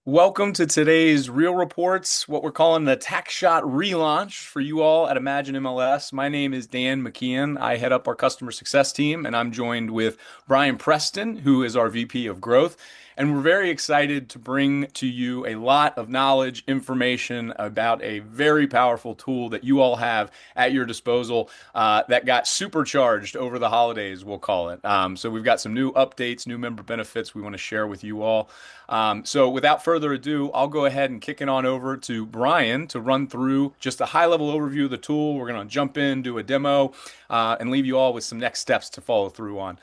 Welcome to today's Real Reports, what we're calling the Tax Shot relaunch for you all at Imagine MLS. My name is Dan McKeon. I head up our customer success team, and I'm joined with Brian Preston, who is our VP of Growth. And we're very excited to bring to you a lot of knowledge, information about a very powerful tool that you all have at your disposal that got supercharged over the holidays, we'll call it. So we've got some new updates, new member benefits we want to share with you all. So without further ado, I'll go ahead and kick it on over to Brian to run through just a high-level overview of the tool. We're going to jump in, do a demo, and leave you all with some next steps to follow through on.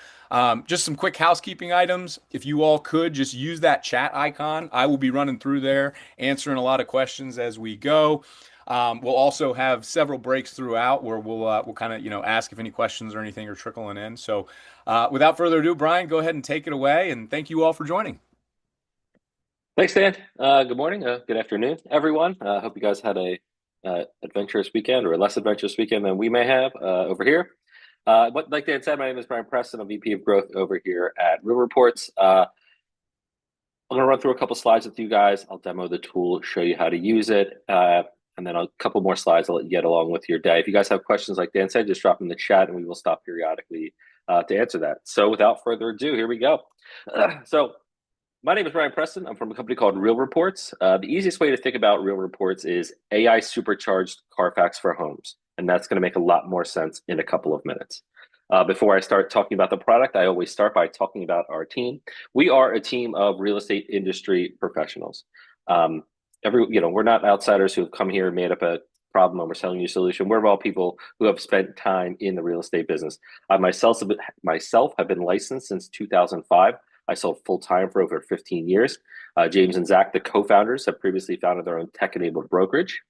Just some quick housekeeping items. If you all could just use that chat icon, I will be running through there, answering a lot of questions as we go. We'll also have several breaks throughout where we'll kind of ask if any questions or anything are trickling in. So without further ado, Brian, go ahead and take it away, and thank you all for joining. Thanks, Dan. Good morning, good afternoon, everyone. Hope you guys had a adventurous weekend or a less adventurous weekend than we may have over here. But like Dan said, my name is Brian Preston. I'm VP of Growth over here at RealReports. I'm going to run through a couple slides with you guys. I'll demo the tool, show you how to use it, and then a couple more slides I'll let you get along with your day. If you guys have questions, like Dan said, just drop them in the chat, and we will stop periodically to answer that. So without further ado, here we go. My name is Brian Preston. I'm from a company called RealReports. The easiest way to think about RealReports is AI supercharged Carfax for homes. And that's going to make a lot more sense in a couple of minutes. Before I start talking about the product, I always start by talking about our team. We are a team of real estate industry professionals. We're not outsiders who have come here and made up a problem and we're selling you a solution. We're all people who have spent time in the real estate business. I myself have been licensed since 2005. I sold full-time for over 15 years. James and Zach, the co-founders, have previously founded their own tech-enabled brokerage.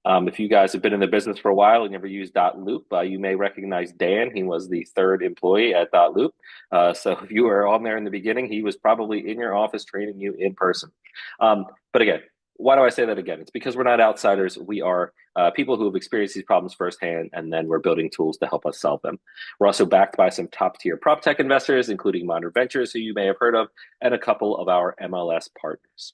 If you guys have been in the business for a while and never used Loop, you may recognize Dan. He was the third employee at Loop. So if you were on there in the beginning, he was probably in your office training you in person. But again, why do I say that again? It's because we're not outsiders. We are people who have experienced these problems firsthand, and then we're building tools to help us solve them. We're also backed by some top-tier prop tech investors, including Modern Ventures, who you may have heard of, and a couple of our MLS partners.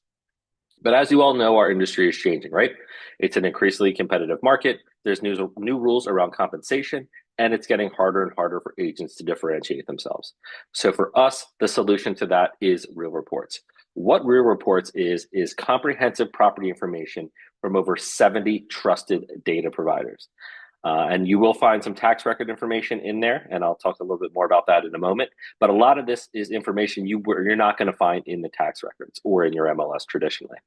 But as you all know, our industry is changing, right? It's an increasingly competitive market. There's new rules around compensation, and it's getting harder and harder for agents to differentiate themselves. So for us, the solution to that is RealReports. What RealReports is comprehensive property information from over 70 trusted data providers. And you will find some tax record information in there, and I'll talk a little bit more about that in a moment. But a lot of this is information you're not going to find in the tax records or in your MLS traditionally.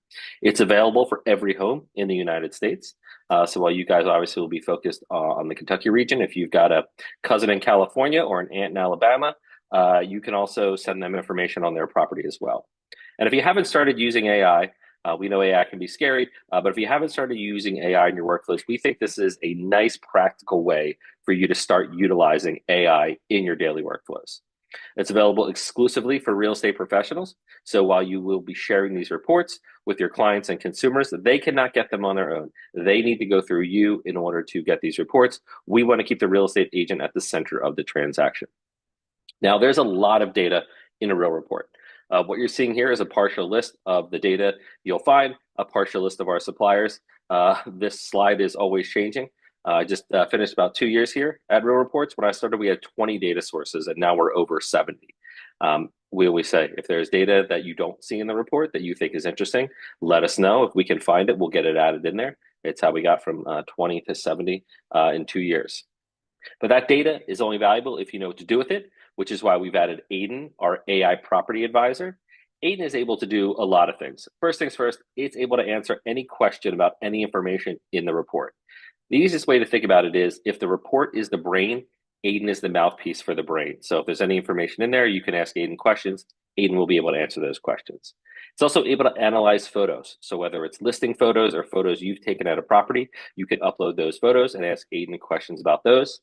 It's available for every home in the United States. So while you guys obviously will be focused on the Kentucky region, if you've got a cousin in California or an aunt in Alabama, you can also send them information on their property as well. And if you haven't started using AI, we know AI can be scary, but if you haven't started using AI in your workflows, we think this is a nice practical way for you to start utilizing AI in your daily workflows. It's available exclusively for real estate professionals. So while you will be sharing these reports with your clients and consumers, they cannot get them on their own. They need to go through you in order to get these reports. We want to keep the real estate agent at the center of the transaction. Now, there's a lot of data in a real report. What you're seeing here is a partial list of the data you'll find, a partial list of our suppliers. This slide is always changing. I just finished about 2 years here at RealReports. When I started, we had 20 data sources, and now we're over 70. We always say, if there's data that you don't see in the report that you think is interesting, let us know. If we can find it, we'll get it added in there. It's how we got from 20 to 70 in 2 years. But that data is only valuable if you know what to do with it, which is why we've added Aiden, our AI property advisor. Aiden is able to do a lot of things. First things first, it's able to answer any question about any information in the report. The easiest way to think about it is if the report is the brain, Aiden is the mouthpiece for the brain. So if there's any information in there, you can ask Aiden questions. Aiden will be able to answer those questions. It's also able to analyze photos. So whether it's listing photos or photos you've taken at a property, you can upload those photos and ask Aiden questions about those.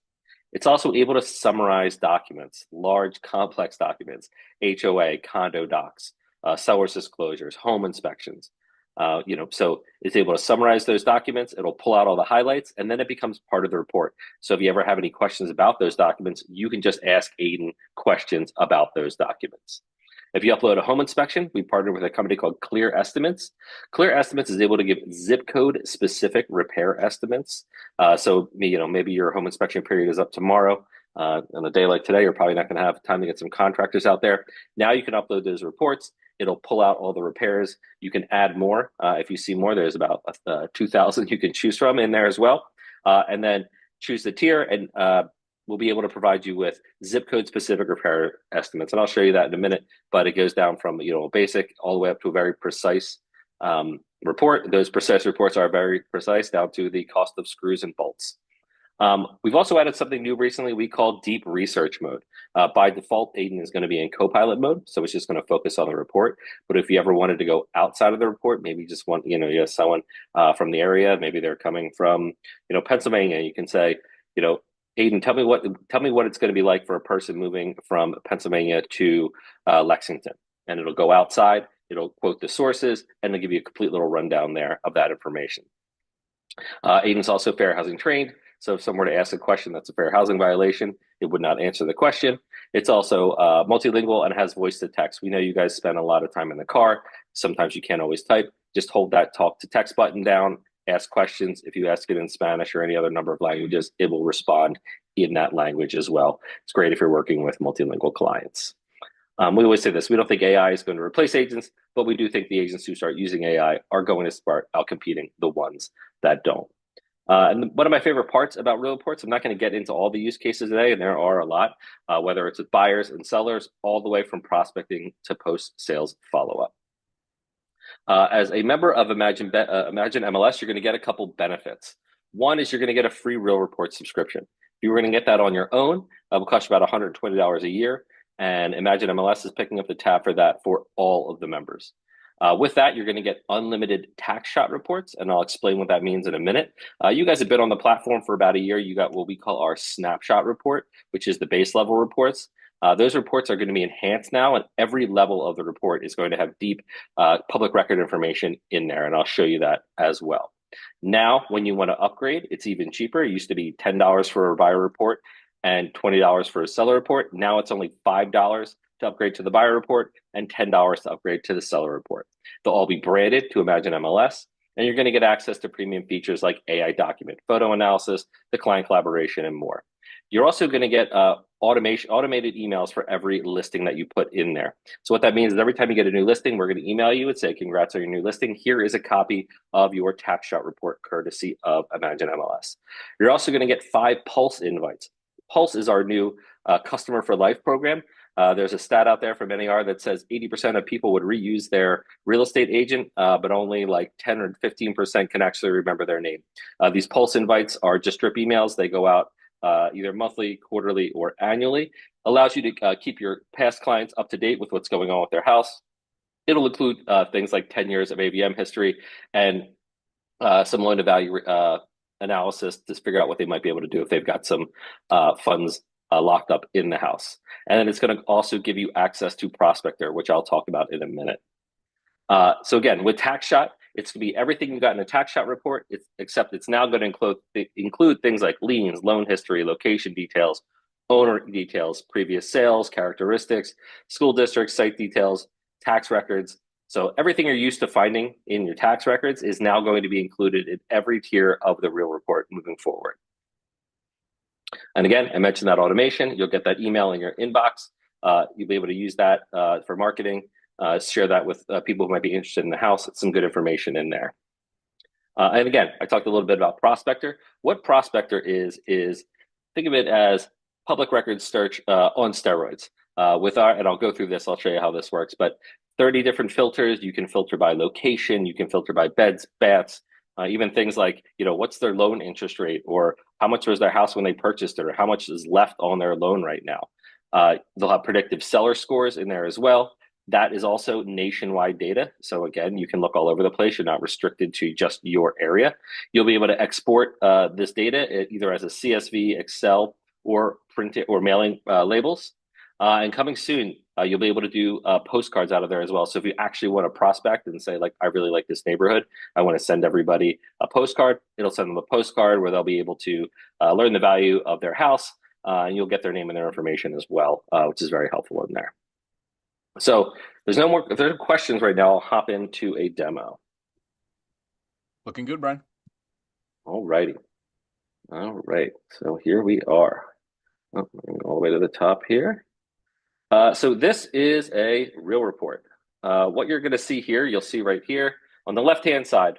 It's also able to summarize documents, large, complex documents, HOA, condo docs, seller's disclosures, home inspections. So it's able to summarize those documents. It'll pull out all the highlights, and then it becomes part of the report. So if you ever have any questions about those documents, you can just ask Aiden questions about those documents. If you upload a home inspection, we partner with a company called Clear Estimates. Clear Estimates is able to give zip code specific repair estimates. So, maybe your home inspection period is up tomorrow. On a day like today, you're probably not going to have time to get some contractors out there. Now you can upload those reports. It'll pull out all the repairs. You can add more. If you see more, there's about 2,000 you can choose from in there as well. And then choose the tier, and we'll be able to provide you with zip code specific repair estimates. And I'll show you that in a minute, but it goes down from, basic all the way up to a very precise report. Those precise reports are very precise down to the cost of screws and bolts. We've also added something new recently we call deep research mode. By default, Aiden is going to be in co-pilot mode, so it's just going to focus on the report. But if you ever wanted to go outside of the report, maybe you just want, you have someone from the area, maybe they're coming from, Pennsylvania, you can say, Aiden, tell me what it's going to be like for a person moving from Pennsylvania to Lexington. And it'll go outside, it'll quote the sources, and it'll give you a complete little rundown there of that information. Aiden's also fair housing trained. So if someone were to ask a question that's a fair housing violation, it would not answer the question. It's also multilingual and has voice to text. We know you guys spend a lot of time in the car. Sometimes you can't always type. Just hold that talk to text button down, ask questions. If you ask it in Spanish or any other number of languages, it will respond in that language as well. It's great if you're working with multilingual clients. We always say this, we don't think AI is going to replace agents, but we do think the agents who start using AI are going to start out competing the ones that don't. And one of my favorite parts about RealReports, I'm not going to get into all the use cases today, and there are a lot, whether it's with buyers and sellers, all the way from prospecting to post-sales follow-up. As a member of Imagine MLS, you're going to get a couple benefits. One is you're going to get a free RealReports subscription. If you were going to get that on your own, it will cost you about $120 a year, and Imagine MLS is picking up the tab for that for all of the members. With that, you're going to get unlimited tax shot reports, and I'll explain what that means in a minute. You guys have been on the platform for about a year. You got what we call our snapshot report, which is the base level reports. Those reports are going to be enhanced now, and every level of the report is going to have deep public record information in there, and I'll show you that as well. Now, when you want to upgrade, it's even cheaper. It used to be $10 for a buyer report and $20 for a seller report. Now it's only $5 to upgrade to the buyer report and $10 to upgrade to the seller report. They'll all be branded to Imagine MLS, and you're going to get access to premium features like AI document, photo analysis, the client collaboration, and more. You're also going to get automated emails for every listing that you put in there. So what that means is every time you get a new listing, we're going to email you and say, congrats on your new listing. Here is a copy of your tax shot report courtesy of Imagine MLS. You're also going to get 5 Pulse invites. Pulse is our new customer for life program. There's a stat out there from NAR that says 80% of people would reuse their real estate agent, but only like 10 or 15% can actually remember their name. These Pulse invites are just drip emails. They go out either monthly, quarterly, or annually. Allows you to keep your past clients up to date with what's going on with their house. It'll include things like 10 years of AVM history and some loan to value analysis to figure out what they might be able to do if they've got some funds locked up in the house. And then it's going to also give you access to Prospector, which I'll talk about in a minute. So again, with TaxShot, it's going to be everything you got in a TaxShot report, except it's now going to include things like liens, loan history, location details, owner details, previous sales, characteristics, school districts, site details, tax records. So everything you're used to finding in your tax records is now going to be included in every tier of the Real Report moving forward. And again, I mentioned that automation. You'll get that email in your inbox. You'll be able to use that for marketing, share that with people who might be interested in the house. It's some good information in there. And again, I talked a little bit about Prospector. What Prospector is think of it as public records search on steroids. And I'll go through this, I'll show you how this works, but 30 different filters. You can filter by location, you can filter by beds, baths, even things like, what's their loan interest rate, or how much was their house when they purchased it, or how much is left on their loan right now. They'll have predictive seller scores in there as well. That is also nationwide data. So again, you can look all over the place. You're not restricted to just your area. You'll be able to export this data either as a CSV, Excel, or print it or mailing labels. And coming soon, you'll be able to do postcards out of there as well. So if you actually want to prospect and say, like, I really like this neighborhood, I want to send everybody a postcard, it'll send them a postcard where they'll be able to learn the value of their house, and you'll get their name and their information as well, which is very helpful in there. So there's no more, if there are questions right now, I'll hop into a demo. Looking good, Brian. All righty. All right. So here we are. Oh, all the way to the top here. So this is a real report. What you're going to see here, you'll see right here on the left-hand side.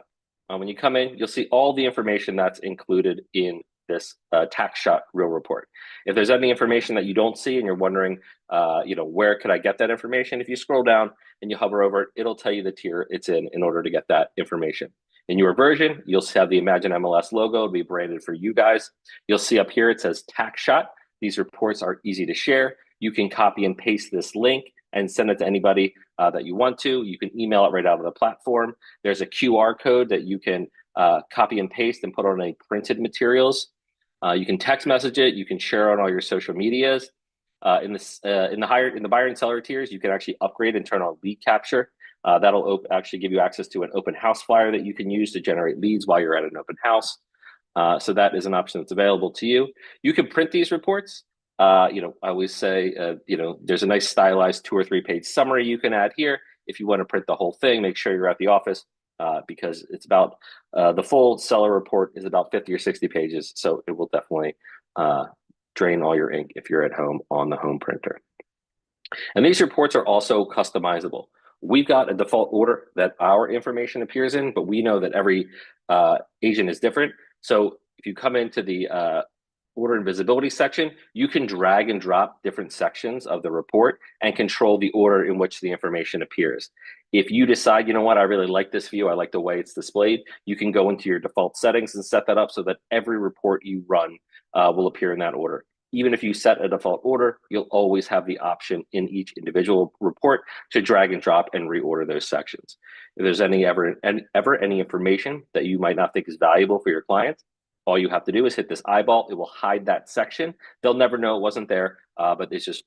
When you come in, you'll see all the information that's included in this tax shot real report. If there's any information that you don't see and you're wondering, where could I get that information? If you scroll down and you hover over it, it'll tell you the tier it's in order to get that information. In your version, you'll have the Imagine MLS logo. It'll be branded for you guys. You'll see up here, it says tax shot. These reports are easy to share. You can copy and paste this link and send it to anybody that you want to. You can email it right out of the platform. There's a QR code that you can copy and paste and put on any printed materials. You can text message it. You can share it on all your social medias. In the buyer and seller tiers, you can actually upgrade and turn on lead capture. That'll actually give you access to an open house flyer that you can use to generate leads while you're at an open house. So that is an option that's available to you. You can print these reports. I always say, there's a nice stylized 2 or 3 page summary you can add here. If you want to print the whole thing, make sure you're at the office because it's about the full seller report is about 50 or 60 pages. So it will definitely drain all your ink if you're at home on the home printer. And these reports are also customizable. We've got a default order that our information appears in, but we know that every agent is different. So if you come into the order and visibility section, you can drag and drop different sections of the report and control the order in which the information appears. If you decide, you know what, I really like this view, I like the way it's displayed, you can go into your default settings and set that up so that every report you run will appear in that order. Even if you set a default order, you'll always have the option in each individual report to drag and drop and reorder those sections. If there's ever any information that you might not think is valuable for your clients, all you have to do is hit this eyeball. It will hide that section. They'll never know it wasn't there, but it's just,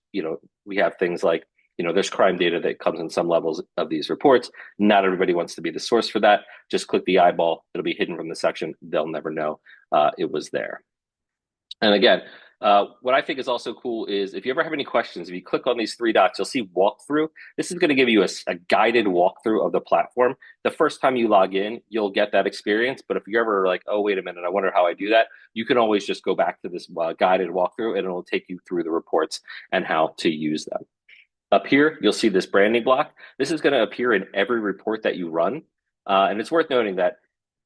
we have things like, there's crime data that comes in some levels of these reports. Not everybody wants to be the source for that. Just click the eyeball. It'll be hidden from the section. They'll never know it was there. And again, what I think is also cool is if you ever have any questions, if you click on these 3 dots, you'll see walkthrough. This is going to give you a guided walkthrough of the platform. The first time you log in, you'll get that experience. But if you're ever like, oh, wait a minute, I wonder how I do that, you can always just go back to this guided walkthrough and it'll take you through the reports and how to use them. Up here, you'll see this branding block. This is going to appear in every report that you run. And it's worth noting that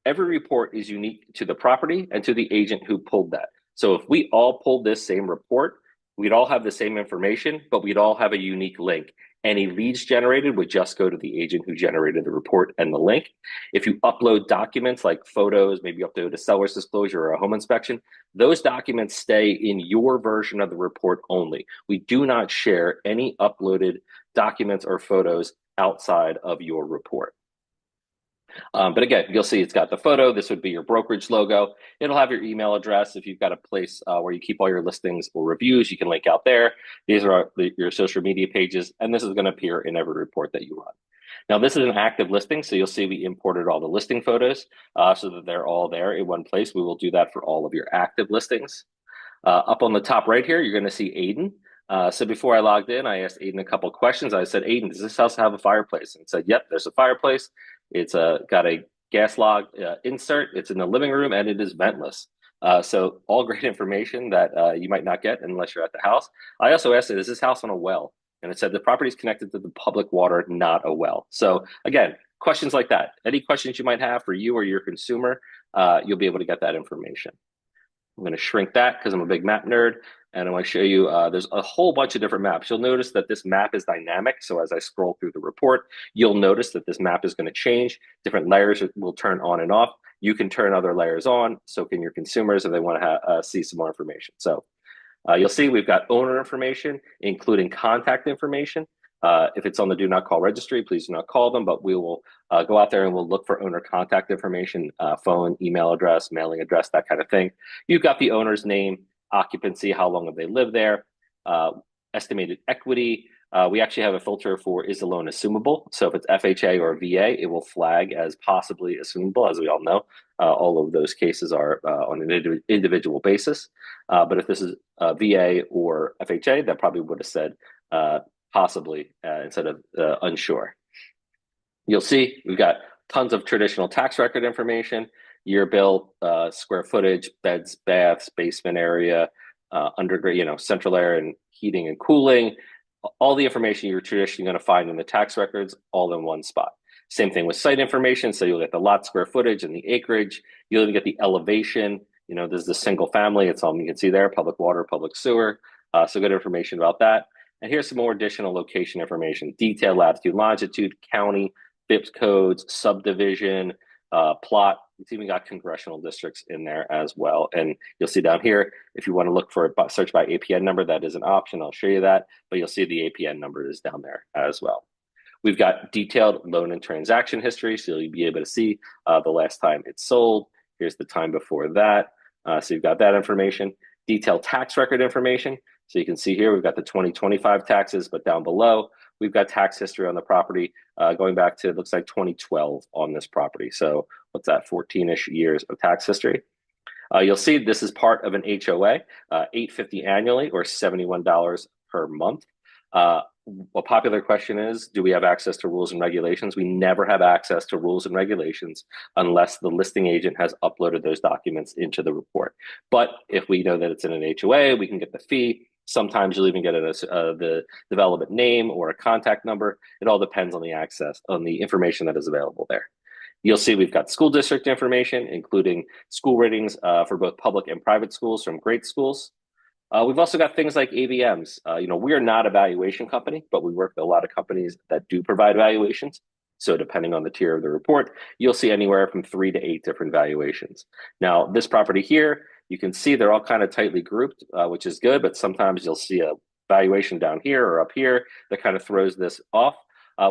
every report is unique to the property and to the agent who pulled that. So if we all pulled this same report, we'd all have the same information, but we'd all have a unique link. Any leads generated would just go to the agent who generated the report and the link. If you upload documents like photos, maybe you upload a seller's disclosure or a home inspection, those documents stay in your version of the report only. We do not share any uploaded documents or photos outside of your report. But again, you'll see it's got the photo. This would be your brokerage logo. It'll have your email address. If you've got a place where you keep all your listings or reviews, you can link out there. These are your social media pages, and this is going to appear in every report that you run. Now, this is an active listing, so you'll see we imported all the listing photos so that they're all there in one place. We will do that for all of your active listings. Up on the top right here, you're going to see Aiden. So before I logged in, I asked Aiden a couple questions. I said, Aiden, does this house have a fireplace? And he said, yep, there's a fireplace. It's got a gas log insert. It's in the living room and it is ventless. So all great information that you might not get unless you're at the house. I also asked it, is this house on a well? And it said the property is connected to the public water, not a well. So again, questions like that. Any questions you might have for you or your consumer, you'll be able to get that information. I'm going to shrink that because I'm a big map nerd. And I want to show you, there's a whole bunch of different maps. You'll notice that this map is dynamic. So as I scroll through the report, you'll notice that this map is going to change. Different layers will turn on and off. You can turn other layers on. So can your consumers if they want to see some more information. So you'll see we've got owner information, including contact information. If it's on the do not call registry, please do not call them, but we will go out there and we'll look for owner contact information, phone, email address, mailing address, that kind of thing. You've got the owner's name, occupancy, how long have they lived there, estimated equity. We actually have a filter for is the loan assumable. So if it's FHA or VA, it will flag as possibly assumable, as we all know. All of those cases are on an individual basis. But if this is VA or FHA, that probably would have said possibly instead of unsure. You'll see we've got tons of traditional tax record information, year bill, square footage, beds, baths, basement area, underground, central air and heating and cooling, all the information you're traditionally going to find in the tax records, all in one spot. Same thing with site information. So you'll get the lot square footage and the acreage. You'll even get the elevation. This is a single family. It's all you can see there: public water, public sewer. So good information about that. And here's some more additional location information: detailed latitude, longitude, county, BIPS codes, subdivision, plot. It's even got congressional districts in there as well. And you'll see down here, if you want to look for a search by APN number, that is an option. I'll show you that, but you'll see the APN number is down there as well. We've got detailed loan and transaction history, so you'll be able to see the last time it's sold. Here's the time before that. So you've got that information. Detailed tax record information. So you can see here, we've got the 2025 taxes, but down below, we've got tax history on the property going back to, it looks like 2012 on this property. So what's that, 14-ish years of tax history. You'll see this is part of an HOA, $850 annually or $71 per month. A popular question is, do we have access to rules and regulations? We never have access to rules and regulations unless the listing agent has uploaded those documents into the report. But if we know that it's in an HOA, we can get the fee. Sometimes you'll even get the development name or a contact number. It all depends on the access, on the information that is available there. You'll see we've got school district information, including school ratings for both public and private schools from great schools. We've also got things like AVMs. We're not a valuation company, but we work with a lot of companies that do provide valuations. So depending on the tier of the report, you'll see anywhere from 3 to 8 different valuations. Now, this property here, you can see they're all kind of tightly grouped, which is good, but sometimes you'll see a valuation down here or up here that kind of throws this off,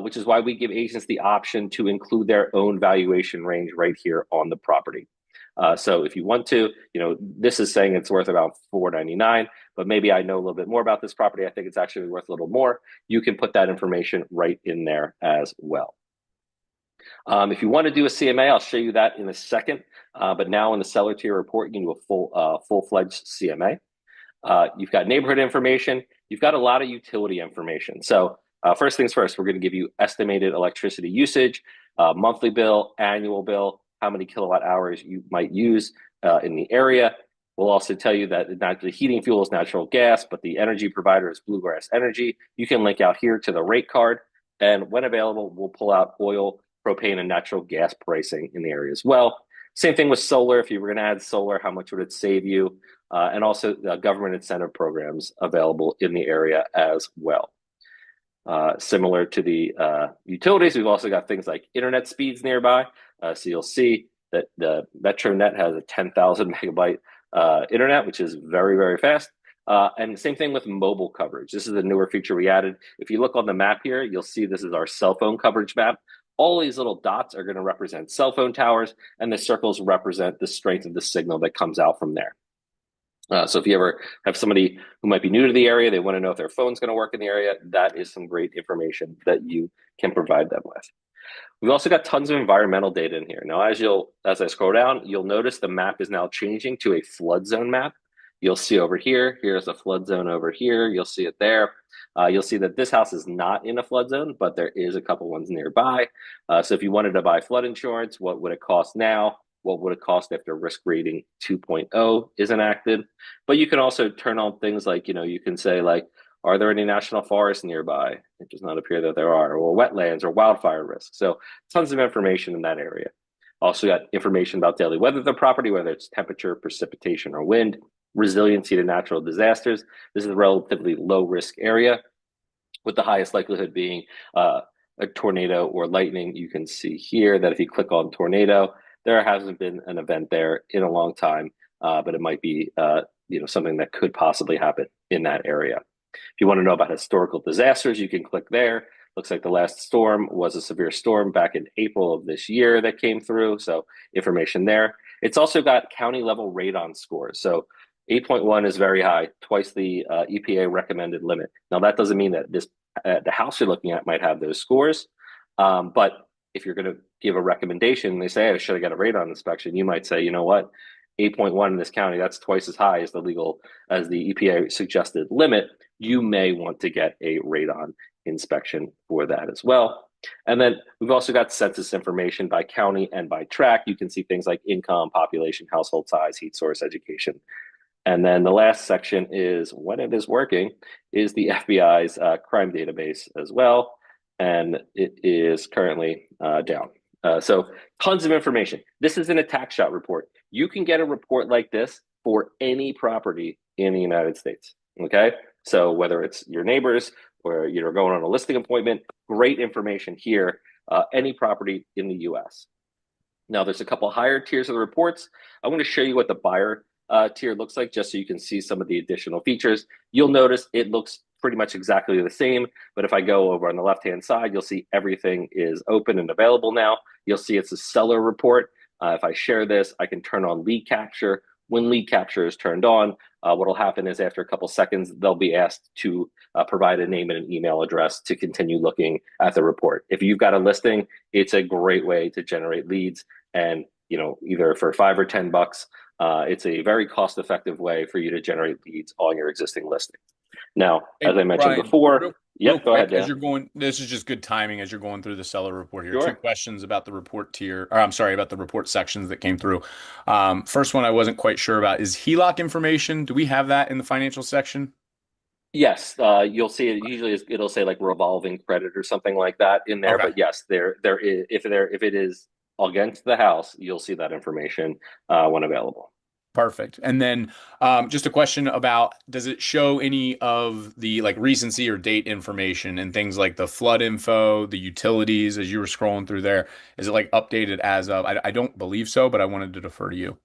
which is why we give agents the option to include their own valuation range right here on the property. So if you want to, this is saying it's worth about $499, but maybe I know a little bit more about this property. I think it's actually worth a little more. You can put that information right in there as well. If you want to do a CMA, I'll show you that in a second. But now in the seller tier report, you can do a full-fledged CMA. You've got neighborhood information. You've got a lot of utility information. So first things first, we're going to give you estimated electricity usage, monthly bill, annual bill, how many kilowatt hours you might use in the area. We'll also tell you that not the heating fuel is natural gas, but the energy provider is Bluegrass Energy. You can link out here to the rate card. And when available, we'll pull out oil, propane, and natural gas pricing in the area as well. Same thing with solar. If you were going to add solar, how much would it save you? And also government incentive programs available in the area as well. Similar to the utilities, we've also got things like internet speeds nearby. So you'll see that the MetroNet has a 10,000 megabyte internet, which is very, very fast. And the same thing with mobile coverage. This is a newer feature we added. If you look on the map here, you'll see this is our cell phone coverage map. All these little dots are going to represent cell phone towers, and the circles represent the strength of the signal that comes out from there. So if you ever have somebody who might be new to the area, they want to know if their phone's going to work in the area, that is some great information that you can provide them with. We've also got tons of environmental data in here. Now, as I scroll down, you'll notice the map is now changing to a flood zone map. You'll see over here, here's a flood zone over here. You'll see it there. You'll see that this house is not in a flood zone, but there is a couple ones nearby. So if you wanted to buy flood insurance, what would it cost now? What would it cost after risk rating 2.0 is enacted? But you can also turn on things like, you can say like, are there any national forests nearby? It does not appear that there are, or wetlands or wildfire risk. So tons of information in that area. Also got information about daily weather of the property, whether it's temperature, precipitation, or wind, resiliency to natural disasters. This is a relatively low risk area with the highest likelihood being a tornado or lightning. You can see here that if you click on tornado, there hasn't been an event there in a long time, but it might be something that could possibly happen in that area. If you want to know about historical disasters, you can click there. Looks like the last storm was a severe storm back in April of this year that came through. So information there. It's also got county level radon scores. So 8.1 is very high, twice the EPA recommended limit. Now that doesn't mean that the house you're looking at might have those scores, but if you're going to give a recommendation, they say, "I should have got a radon inspection." You might say, "You know what? 8.1 in this county, that's twice as high as the EPA suggested limit. You may want to get a radon inspection for that as well. And then we've also got census information by county and by tract. You can see things like income, population, household size, heat source, education. And then the last section is, when it is working, is the FBI's crime database as well. And it is currently down. So tons of information. This is an attack shot report. You can get a report like this for any property in the United States. Okay. So whether it's your neighbors or you're going on a listing appointment, great information here, any property in the US. Now, there's a couple higher tiers of the reports. I want to show you what the buyer tier looks like just so you can see some of the additional features. You'll notice it looks pretty much exactly the same, but if I go over on the left-hand side, you'll see everything is open and available now. You'll see it's a seller report. If I share this, I can turn on lead capture. When lead capture is turned on, what will happen is after a couple seconds, they'll be asked to provide a name and an email address to continue looking at the report. If you've got a listing, it's a great way to generate leads. And either for $5 or $10, it's a very cost-effective way for you to generate leads on your existing listing. Now, Hey, as I mentioned Brian, before, real yep, go ahead, quick, as Dan. you're going, this is just good timing as you're going through the seller report here. Two Sure. questions about the report tier, or I'm sorry, about the report sections that came through. First one I wasn't quite sure about is HELOC information. Do we have that in the financial section? Yes, you'll see it. Usually, it'll say like revolving credit or something like that in there. Okay. But yes, there is if it is against the house, you'll see that information when available. Perfect. And then just a question about, does it show any of the like recency or date information and things like the flood info, the utilities as you were scrolling through there? Is it like updated as of? I don't believe so, but I wanted to defer to you.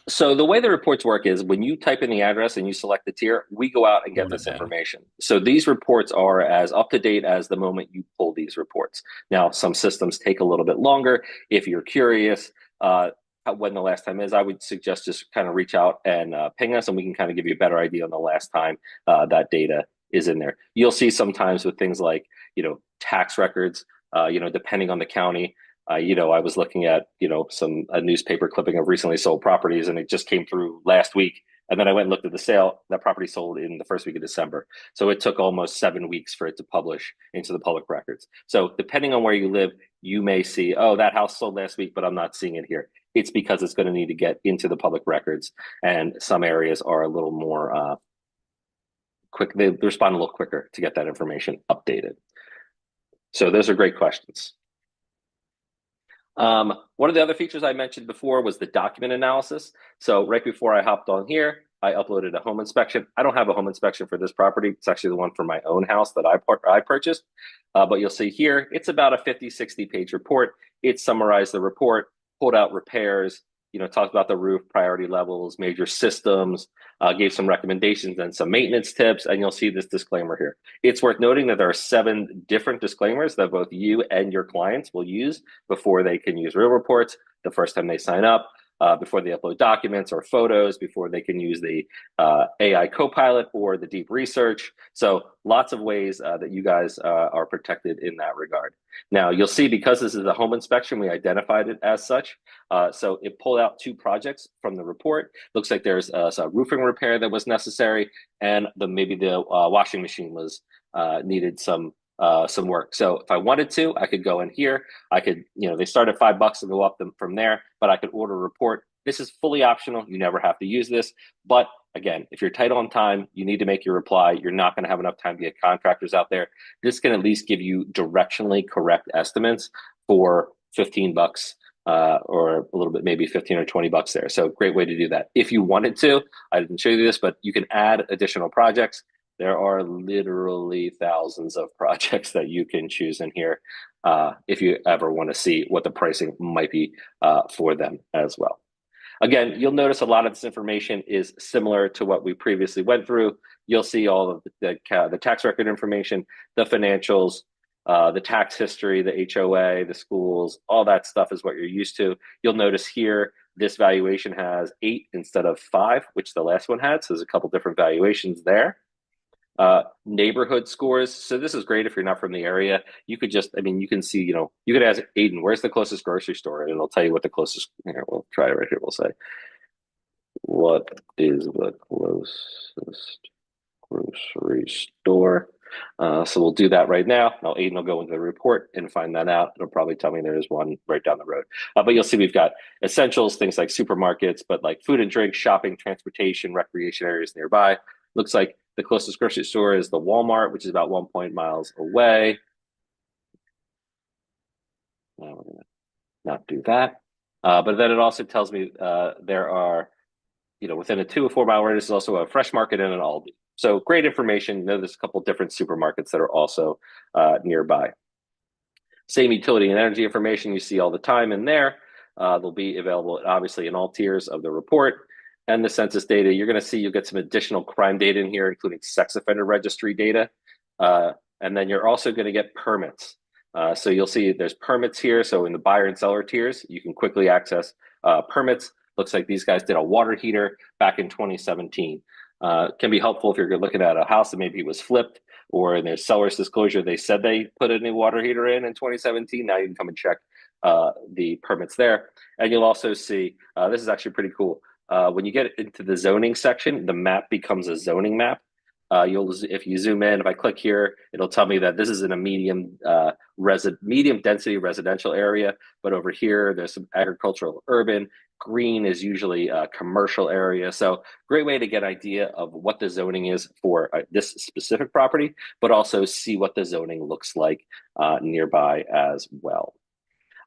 So the way the reports work is when you type in the address and you select the tier, we go out and get Pulling it this down. information. So these reports are as up to date as the moment you pull these reports. Now, some systems take a little bit longer. If you're curious when the last time is, I would suggest just kind of reach out and ping us, and we can kind of give you a better idea on the last time that data is in there. You'll see sometimes with things like, tax records, depending on the county. I was looking at, a newspaper clipping of recently sold properties, and it just came through last week. And then I went and looked at the sale. That property sold in the first week of December. So it took almost 7 weeks for it to publish into the public records. So depending on where you live, you may see, oh, that house sold last week, but I'm not seeing it here. It's because it's going to need to get into the public records. And some areas are a little more quick. They respond a little quicker to get that information updated. So those are great questions. One of the other features I mentioned before was the document analysis. So right before I hopped on here, I uploaded a home inspection. I don't have a home inspection for this property. It's actually the one for my own house that I purchased. But you'll see here, it's about a 50, 60 page report. It summarized the report, pulled out repairs, talked about the roof, priority levels, major systems, gave some recommendations and some maintenance tips. And you'll see this disclaimer here. It's worth noting that there are 7 different disclaimers that both you and your clients will use before they can use RealReports the first time they sign up, before they upload documents or photos, before they can use the AI Copilot or the deep research. So lots of ways that you guys are protected in that regard. Now, you'll see because this is a home inspection, we identified it as such. So it pulled out 2 projects from the report. Looks like there's a roofing repair that was necessary, and maybe the washing machine was needed some work. So if I wanted to, I could go in here. I could, they start at $5 and go up them from there, but I could order a report. This is fully optional. You never have to use this. But again, if you're tight on time, you need to make your reply. You're not going to have enough time to get contractors out there. This can at least give you directionally correct estimates for $15 or a little bit, maybe 15 or $20 there. So great way to do that. If you wanted to, I didn't show you this, but you can add additional projects. There are literally thousands of projects that you can choose in here if you ever want to see what the pricing might be for them as well. Again, you'll notice a lot of this information is similar to what we previously went through. You'll see all of the tax record information, the financials, the tax history, the HOA, the schools, all that stuff is what you're used to. You'll notice here, this valuation has 8 instead of 5, which the last one had. So there's a couple different valuations there. Neighborhood scores. So this is great if you're not from the area. You could just, you can see, you could ask Aiden, where's the closest grocery store? And it'll tell you what the closest, here, we'll try it right here. We'll say, What is the closest grocery store? So we'll do that right now. Now Aiden will go into the report and find that out. It'll probably tell me there is one right down the road. But you'll see we've got essentials, things like supermarkets, but like food and drink, shopping, transportation, recreation areas nearby. Looks like the closest grocery store is the Walmart, which is about 1 miles away. Now we're gonna not do that. But then it also tells me there are, within a 2 or 4 mile radius is also a fresh market and an Aldi. So great information. There's a couple different supermarkets that are also nearby. Same utility and energy information you see all the time in there. They'll be available, obviously, in all tiers of the report. And the census data, you're going to see you'll get some additional crime data in here, including sex offender registry data. And then you're also going to get permits. So you'll see there's permits here. So in the buyer and seller tiers, you can quickly access permits. Looks like these guys did a water heater back in 2017. Can be helpful if you're looking at a house that maybe was flipped, or in their seller's disclosure, they said they put a new water heater in 2017. Now you can come and check the permits there. And you'll also see, this is actually pretty cool. When you get into the zoning section, the map becomes a zoning map. If you zoom in, if I click here, it'll tell me that this is in a medium density residential area. But over here, there's some agricultural, urban. Green is usually a commercial area. So great way to get an idea of what the zoning is for this specific property, but also see what the zoning looks like nearby as well.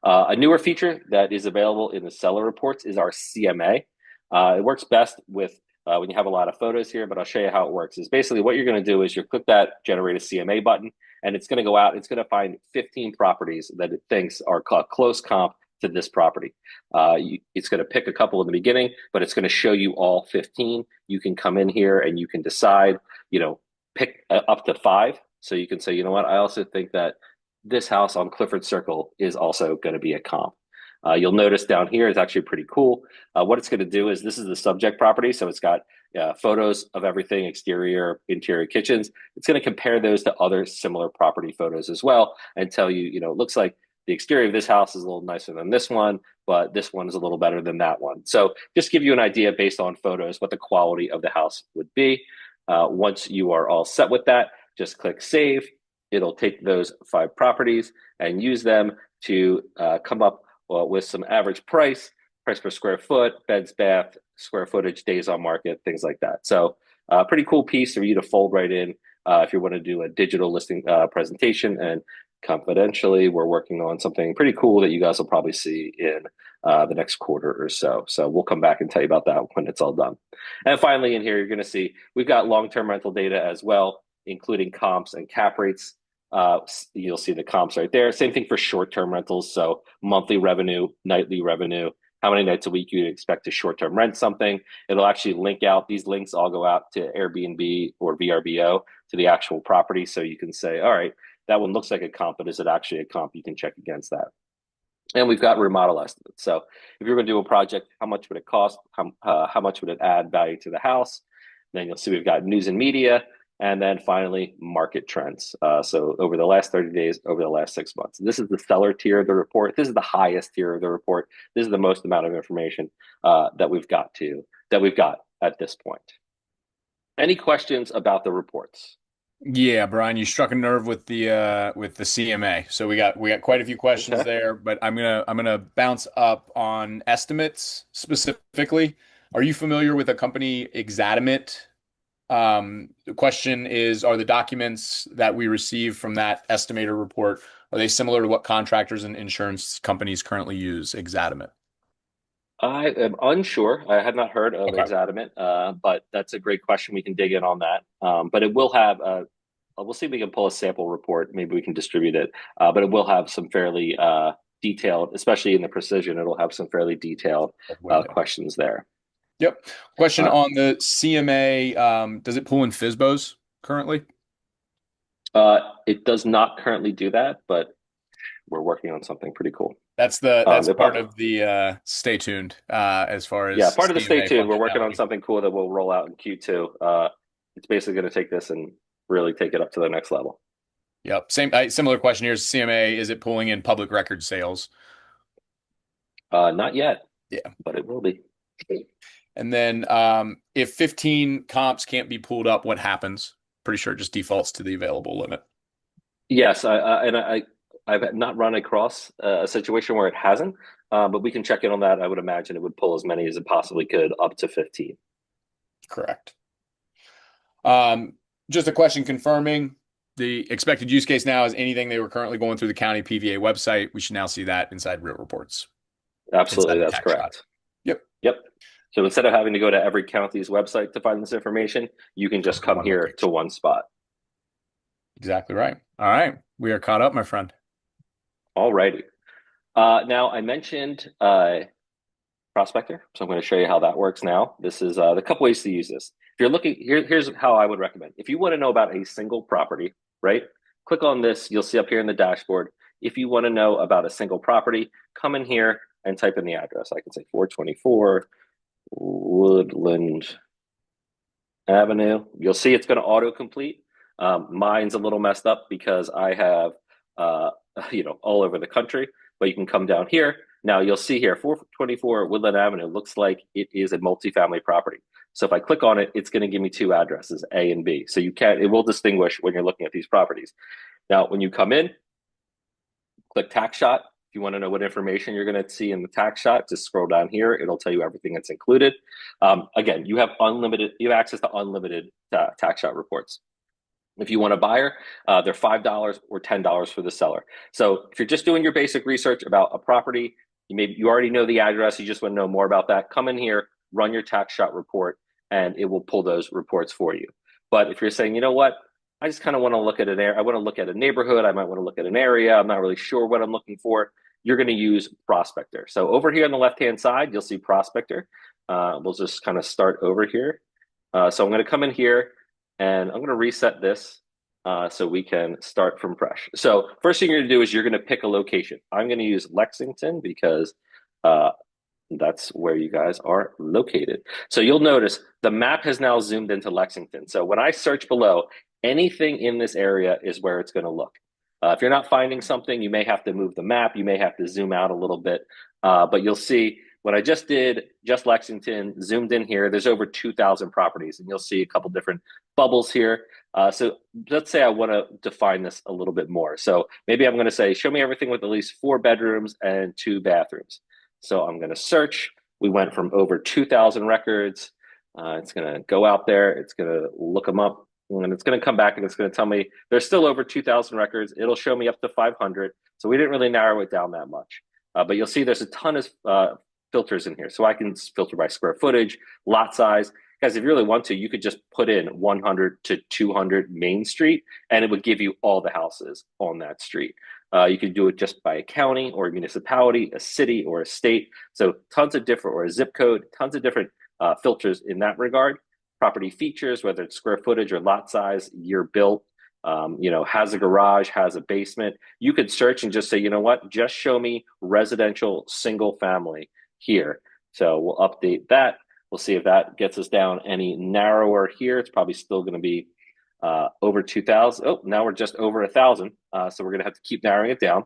A newer feature that is available in the seller reports is our CMA. It works best with when you have a lot of photos here, but I'll show you how it works. Is basically what you're going to do is you click that generate a CMA button, and it's going to go out. It's going to find 15 properties that it thinks are close comp to this property. It's going to pick a couple in the beginning, but it's going to show you all 15. You can come in here and you can decide, pick up to 5. So you can say, you know what, I also think that this house on Clifford Circle is also going to be a comp. You'll notice down here is actually pretty cool. What it's going to do is this is the subject property. So it's got photos of everything, exterior, interior kitchens. It's going to compare those to other similar property photos as well and tell you, it looks like the exterior of this house is a little nicer than this one, but this one is a little better than that one. So just give you an idea based on photos what the quality of the house would be. Once you are all set with that, just click save. It'll take those 5 properties and use them to come up with some average price per square foot, beds, bath, square footage, days on market, things like that. So pretty cool piece for you to fold right in if you want to do a digital listing presentation. And confidentially, we're working on something pretty cool that you guys will probably see in the next quarter or so. So we'll come back and tell you about that when it's all done. And finally, in here, you're going to see we've got long-term rental data as well, including comps and cap rates. You'll see the comps right there. Same thing for short-term rentals. So monthly revenue, nightly revenue, how many nights a week you'd expect to short-term rent something. It'll actually link out. These links all go out to Airbnb or VRBO to the actual property. So you can say, all right, that one looks like a comp, but is it actually a comp? You can check against that. And we've got remodel estimates. So if you're going to do a project, how much would it cost? How much would it add value to the house? Then you'll see we've got news and media. And then finally, market trends. So over the last 30 days, over the last 6 months. This is the seller tier of the report. This is the highest tier of the report. This is the most amount of information that we've got at this point. Any questions about the reports? Yeah, Brian, you struck a nerve with the CMA. So we got quite a few questions Okay. there, but I'm gonna bounce up on estimates specifically. Are you familiar with a company Exadimate? The question is, are the documents that we receive from that estimator report, are they similar to what contractors and insurance companies currently use, Exadimate? I am unsure. I had not heard of Okay. Exadimate, but that's a great question. We can dig in on that. But it will have, we'll see if we can pull a sample report. Maybe we can distribute it. But it will have some fairly detailed, especially in the precision, it'll have some fairly detailed questions there. Yep. Question Uh, on the CMA, does it pull in FSBOs currently? it does not currently do that, but we're working on something pretty cool. That's It part probably, of the stay tuned as far yeah, as part of the stay CMA tuned. We're working on functionality. something cool that we'll roll out in Q2. It's basically going to take this and really take it up to the next level. Yep. Same similar question here. CMA, is it pulling in public record sales? Not yet, Yeah. but it will be. And then if 15 comps can't be pulled up, what happens? Pretty sure it just defaults to the available limit. Yes, I've not run across a situation where it hasn't, but we can check in on that. I would imagine it would pull as many as it possibly could, up to 15. Correct. Um, just a question confirming the expected use case now is anything they were currently going through the county PVA website. We should now see that inside Real Reports, inside Absolutely, the that's tax shot. correct. Yep. Yep. So instead of having to go to every county's website to find this information, you can Come just to come one here to location. one spot. Exactly right. All right. We are caught up, my friend. All righty. Now I mentioned Prospector, so I'm going to show you how that works now. This is the couple ways to use this. If you're looking here's how I would recommend. If you want to know about a single property, right? Click on this. You'll see up here in the dashboard. If you want to know about a single property, come in here and type in the address. I can say 424 Woodland Avenue. You'll see it's going to autocomplete. Mine's a little messed up because I have, uh, all over the country, but you can come down here. Now you'll see here, 424 Woodland Avenue looks like it is a multifamily property. So if I click on it, it's going to give me two addresses, A and B. So it will distinguish when you're looking at these properties. Now, when you come in, click tax shot. If you want to know what information you're going to see in the tax shot, just scroll down here. It'll tell you everything that's included. Again, you have access to unlimited tax shot reports. If you want a buyer, they're $5 or $10 for the seller. So if you're just doing your basic research about a property, you already know the address, you just want to know more about that, come in here, run your tax shot report, and it will pull those reports for you. But if you're saying, you know what, I just kind of want to look at I want to look at a neighborhood, I might want to look at an area, I'm not really sure what I'm looking for, you're going to use Prospector. So over here on the left-hand side, you'll see Prospector. We'll just kind of start over here. So I'm going to come in here and I'm going to reset this so we can start from fresh. So first thing you're going to do is you're going to pick a location. I'm going to use Lexington because uh, that's where you guys are located. So you'll notice the map has now zoomed into Lexington. So when I search below, anything in this area is where it's going to look. If you're not finding something, you may have to move the map. You may have to zoom out a little bit. But you'll see what I just did, just Lexington, zoomed in here. There's over 2,000 properties, and you'll see a couple different bubbles here. So let's say I want to define this a little bit more. So maybe I'm going to say, show me everything with at least 4 bedrooms and 2 bathrooms. So I'm going to search. We went from over 2,000 records. It's going to go out there. It's going to look them up. And it's going to come back and it's going to tell me there's still over 2,000 records. It'll show me up to 500. So we didn't really narrow it down that much. But you'll see there's a ton of filters in here. So I can filter by square footage, lot size. Guys, if you really want to, you could just put in 100 to 200 Main Street, and it would give you all the houses on that street. You could do it just by a county or a municipality, a city or a state. So tons of different, or a zip code, tons of different filters in that regard. Property features, whether it's square footage or lot size, year built, has a garage, has a basement. You could search and just say, you know what, just show me residential single family here. So we'll update that. We'll see if that gets us down any narrower here. It's probably still going to be over 2,000. Oh, now we're just over 1,000. So we're going to have to keep narrowing it down.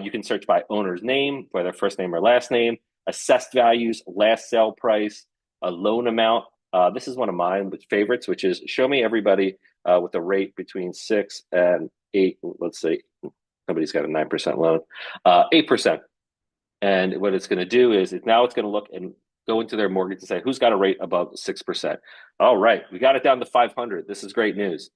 You can search by owner's name, whether first name or last name, assessed values, last sale price, a loan amount. This is one of my favorites, which is show me everybody with a rate between 6 and 8. Let's say somebody's got a 9% loan, 8%. And what it's going to do is now it's going to look and go into their mortgage and say, who's got a rate above 6%? All right, we got it down to 500. This is great news.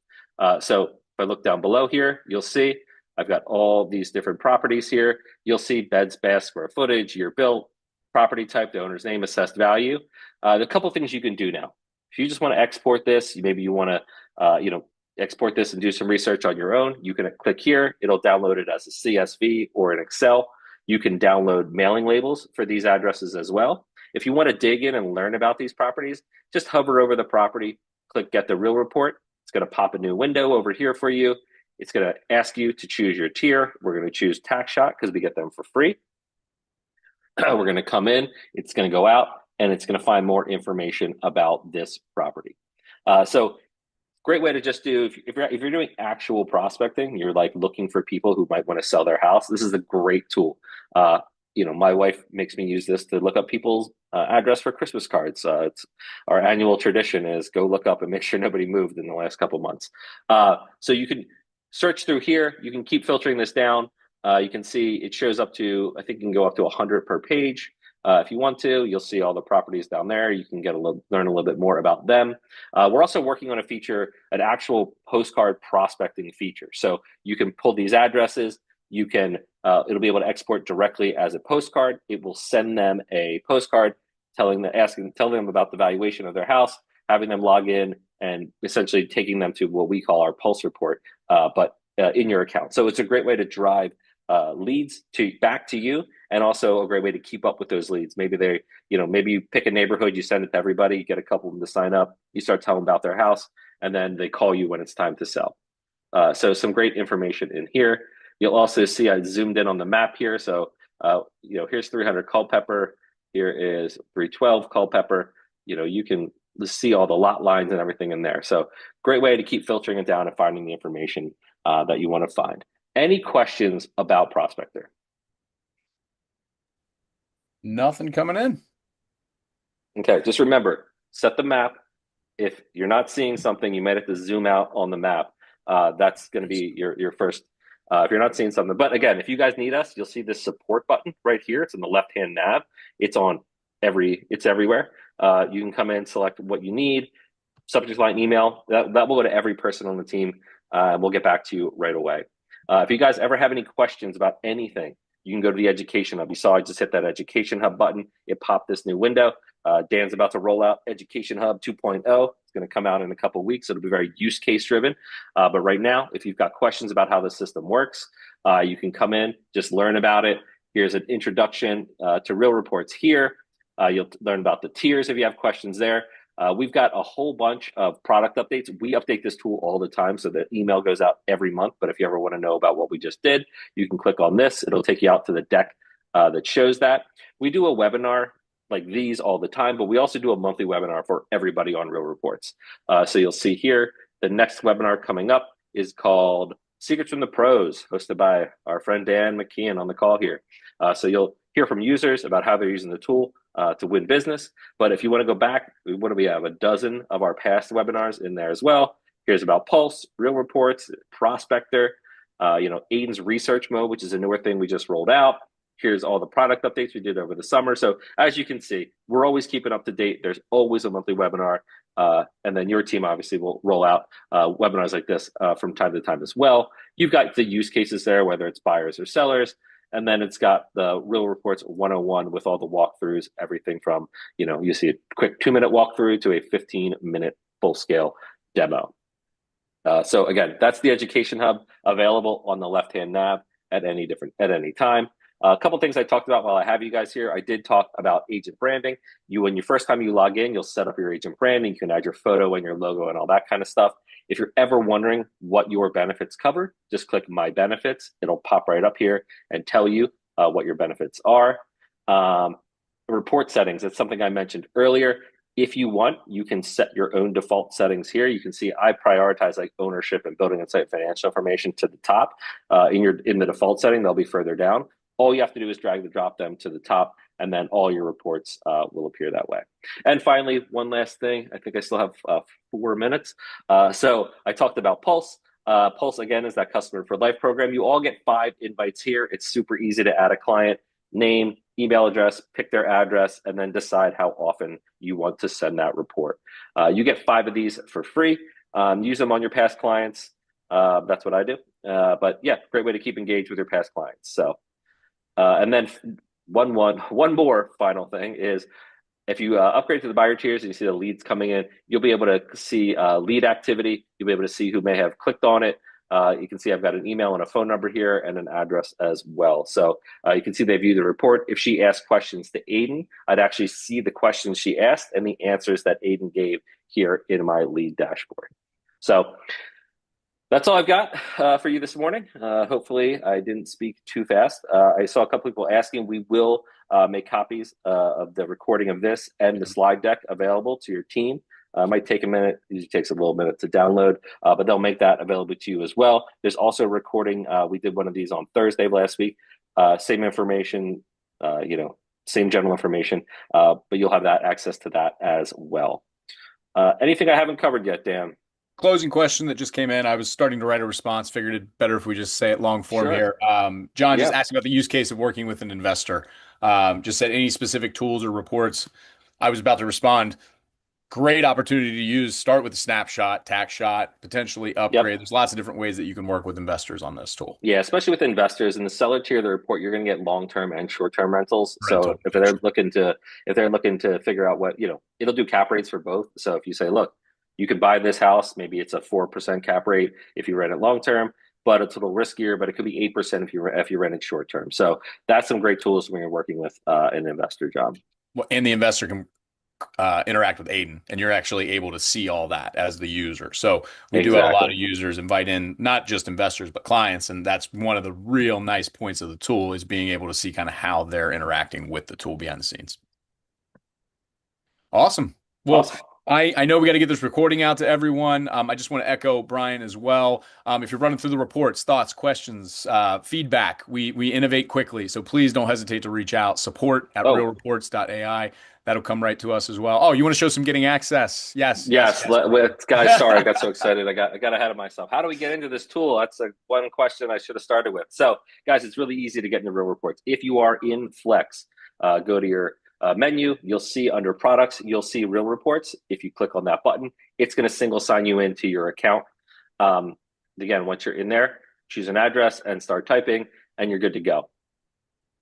So if I look down below here, you'll see I've got all these different properties here. You'll see beds, baths, square footage, year built, property type, the owner's name, assessed value. There are a couple of things you can do now. If you just want to export this, maybe you want to, export this and do some research on your own, you can click here. It'll download it as a CSV or an Excel. You can download mailing labels for these addresses as well. If you want to dig in and learn about these properties, just hover over the property, click Get the Real Report. It's going to pop a new window over here for you. It's going to ask you to choose your tier. We're going to choose Tax Shot because we get them for free. We're going to come in. It's going to go out, and it's going to find more information about this property. So great way to just do, if you're doing actual prospecting, you're like looking for people who might want to sell their house. This is a great tool. my wife makes me use this to look up people's address for Christmas cards. It's our annual tradition is go look up and make sure nobody moved in the last couple months. So you can search through here. You can keep filtering this down. You can see it shows up to, I think you can go up to 100 per page. If you want to, you'll see all the properties down there. You can learn a little bit more about them. We're also working on a feature, an actual postcard prospecting feature. So you can pull these addresses. You can it'll be able to export directly as a postcard. It will send them a postcard telling them about the valuation of their house, having them log in, and essentially taking them to what we call our Pulse report, but in your account. So it's a great way to drive leads back to you, and also a great way to keep up with those leads. Maybe maybe you pick a neighborhood, you send it to everybody, you get a couple of them to sign up, you start telling them about their house, and then they call you when it's time to sell. So some great information in here. You'll also see I zoomed in on the map here. So here's 300 Culpeper. Here is 312 Culpeper. You can see all the lot lines and everything in there. So great way to keep filtering it down and finding the information that you want to find. Any questions about Prospector? Nothing coming in. Okay, just remember, set the map. If you're not seeing something, you might have to zoom out on the map. That's going to be your first. If you're not seeing something, but again, if you guys need us, you'll see this support button right here. It's in the left-hand nav. It's everywhere. You can come in, select what you need, subject line, email. That will go to every person on the team. We'll get back to you right away. If you guys ever have any questions about anything, you can go to the Education Hub. You saw I just hit that Education Hub button. It popped this new window. Dan's about to roll out Education Hub 2.0. It's going to come out in a couple of weeks. It'll be very use case driven. But right now, if you've got questions about how the system works, you can come in, just learn about it. Here's an introduction to RealReports here. You'll learn about the tiers if you have questions there. We've got a whole bunch of product updates. We update this tool all the time, so the email goes out every month. But if you ever want to know about what we just did, you can click on this. It'll take you out to the deck that shows that. We do a webinar like these all the time, but we also do a monthly webinar for everybody on RealReports. So you'll see here, the next webinar coming up is called Secrets from the Pros, hosted by our friend Dan McKeon on the call here. So you'll hear from users about how they're using the tool to win business. But if you want to go back, we have a dozen of our past webinars in there as well. Here's about Pulse, RealReports, Prospector, Aiden's research mode, which is a newer thing we just rolled out. Here's all the product updates we did over the summer. So as you can see, we're always keeping up to date. There's always a monthly webinar. And then your team obviously will roll out webinars like this from time to time as well. You've got the use cases there, whether it's buyers or sellers. And then it's got the RealReports 101 with all the walkthroughs, everything from, you see a quick 2-minute walkthrough to a 15-minute full-scale demo. So again, that's the Education Hub available on the left-hand nav at any time. A couple things I talked about while I have you guys here. I did talk about agent branding. When your first time you log in, you'll set up your agent branding. You can add your photo and your logo and all that kind of stuff. If you're ever wondering what your benefits cover, just click My Benefits. It'll pop right up here and tell you what your benefits are. Report settings, that's something I mentioned earlier. If you want, you can set your own default settings here. You can see I prioritize like ownership and building and site financial information to the top. In the default setting, they'll be further down. All you have to do is drag and drop them to the top, and then all your reports will appear that way. And finally, one last thing. I think I still have 4 minutes. So I talked about Pulse. Pulse, again, is that Customer for Life program. You all get 5 invites here. It's super easy to add a client, name, email address, pick their address, and then decide how often you want to send that report. You get 5 of these for free. Use them on your past clients. That's what I do. But yeah, great way to keep engaged with your past clients. So. And then one more final thing is if you upgrade to the buyer tiers and you see the leads coming in, you'll be able to see lead activity. You'll be able to see who may have clicked on it. You can see I've got an email and a phone number here and an address as well. So you can see they view the report. If she asked questions to Aiden, I'd actually see the questions she asked and the answers that Aiden gave here in my lead dashboard. So that's all I've got for you this morning. Hopefully I didn't speak too fast. I saw a couple people asking. We will make copies of the recording of this and the slide deck available to your team. It might take a minute. It usually takes a little minute to download, but they'll make that available to you as well. There's also a recording. We did one of these on Thursday of last week. Same information, you know, same general information, but you'll have that access to that as well. Anything I haven't covered yet, Dan? Closing question that just came in. I was starting to write a response, figured it better if we just say it long form Sure. here. John just Yeah. asked about the use case of working with an investor. Just said any specific tools or reports. I was about to respond. Great opportunity to use. Start with a snapshot, tax shot, potentially Yep. upgrade. There's lots of different ways that you can work with investors on this tool. Yeah, especially with investors in the seller tier of the report, you're going to get long-term and short-term rentals. So Rental. if they're looking to figure out what, it'll do cap rates for both. So if you say, look, you could buy this house, maybe it's a 4% cap rate if you rent it long-term, but it's a little riskier, but it could be 8% if you rent it short-term. So that's some great tools when you're working with an investor job. Well, and the investor can interact with Aiden, and you're actually able to see all that as the user. So we do have a lot Exactly. of users invite in not just investors but clients, and that's one of the real nice points of the tool is being able to see kind of how they're interacting with the tool behind the scenes. Awesome. Well, Awesome. I know we got to get this recording out to everyone. I just want to echo Brian as well. If you're running through the reports, thoughts, questions, feedback, we innovate quickly. So please don't hesitate to reach out. Support at Oh, realreports.ai. That'll come right to us as well. Oh, you want to show some getting access? Yes, yes, yes, yes, guys. Sorry, I Brian. got so excited. I got ahead of myself. How do we get into this tool? That's one question I should have started with. So, guys, it's really easy to get into Real Reports. If you are in Flex, go to your menu. You'll see under Products, you'll see Real Reports. If you click on that button, it's going to single sign you into your account. Um, again, once you're in there, choose an address and start typing, and you're good to go.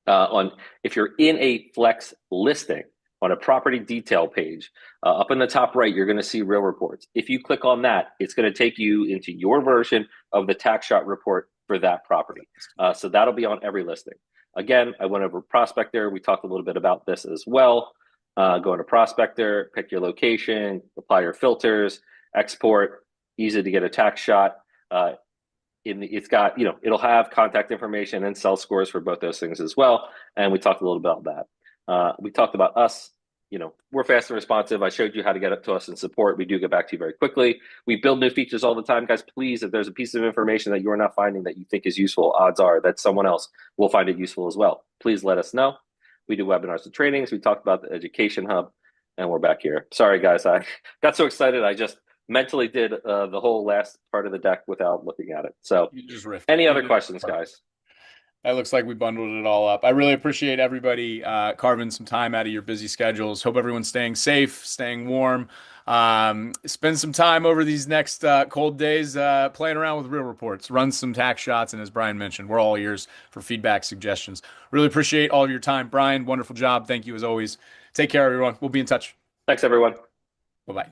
On if you're in a Flex listing on a property detail page, up in the top right, you're going to see Real Reports. If you click on that, it's going to take you into your version of the tax shot report for that property. So that'll be on every listing. Again, I went over Prospector. We talked a little bit about this as well. Go into Prospector, pick your location, apply your filters, export, easy to get a tax shot. It's got, it'll have contact information and sell scores for both those things as well. And we talked a little about that. We talked about us. We're fast and responsive. I showed you how to get up to us in support. We do get back to you very quickly. We build new features all the time, guys. Please, if there's a piece of information that you're not finding that you think is useful, odds are that someone else will find it useful as well. Please let us know. We do webinars and trainings. We talked about the Education Hub, and we're back here. Sorry, guys. I got so excited. I just mentally did the whole last part of the deck without looking at it. So, You just riffed it. any You other did it questions, perfect. guys? That looks like we bundled it all up. I really appreciate everybody carving some time out of your busy schedules. Hope everyone's staying safe, staying warm. Spend some time over these next cold days playing around with Real Reports. Run some tax shots, and as Brian mentioned, we're all ears for feedback, suggestions. Really appreciate all of your time, Brian. Wonderful job. Thank you as always. Take care, everyone. We'll be in touch. Thanks, everyone. Bye bye.